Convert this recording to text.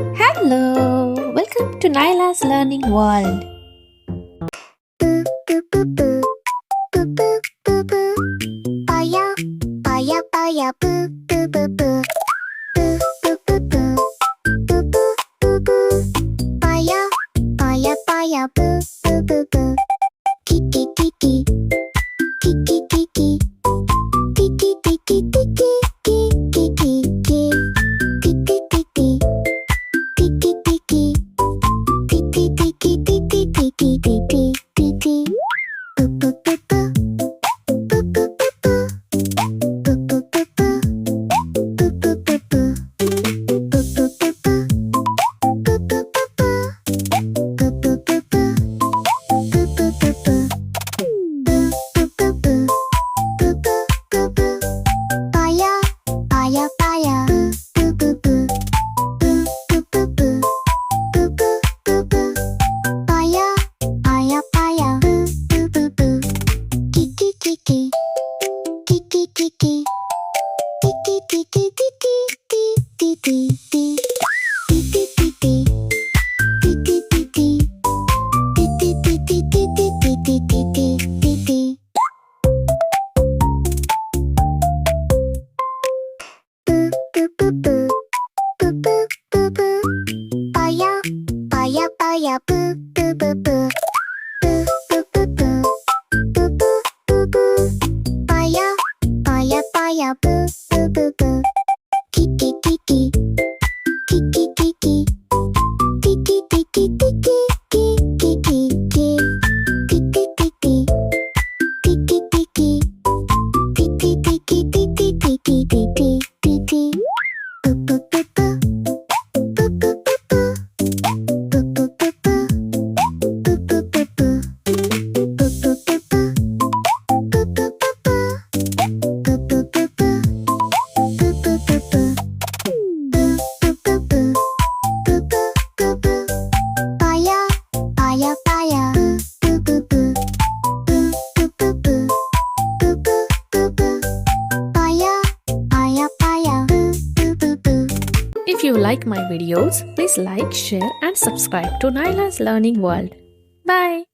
Hello, welcome to Nyla's Learning World. Boo boo boo boo boo boo boo boo. Baya baya baya boo boo boo boo. Boo boo boo boo boo boo boo boo. Baya baya baya boo boo boo boo. Kiki kiki kiki kiki kiki kiki kiki kiki kiki kiki kiki. Tiki tiki tiki tiki tiki tiki tiki tiki. Boo boo boo boo boo boo boo boo. Boo boo boo boo boo boo boo boo. Boo boo boo boo boo boo boo boo. Boo boo boo boo boo boo boo boo boo. Boo boo boo boo boo boo boo boo. Baya baya baya boo boo boo boo. Boo boo boo boo boo boo boo boo. Baya baya baya boo boo boo boo. Kiki kiki kiki kiki kiki kiki kiki kiki kiki kiki kiki kiki kiki. Boo boo boo boo boo boo boo boo. Baya baya baya boo boo boo boo. Boo boo boo boo boo boo boo boo. Baya baya baya boo boo boo boo. Kiki kiki kiki kiki kiki kiki kiki kiki kiki kiki kiki kiki kiki kiki kiki kiki. Boo boo boo boo boo boo boo boo. Boo boo boo boo boo boo boo boo. Boo boo boo boo boo boo boo boo. Boo boo boo boo boo boo boo boo. Boo boo boo boo boo boo boo. Baya baya baya boo boo boo. Boo boo boo boo boo boo boo boo. Baya baya baya boo boo boo. If you like my videos, please like, share and subscribe to Nyla's Learning World. Bye.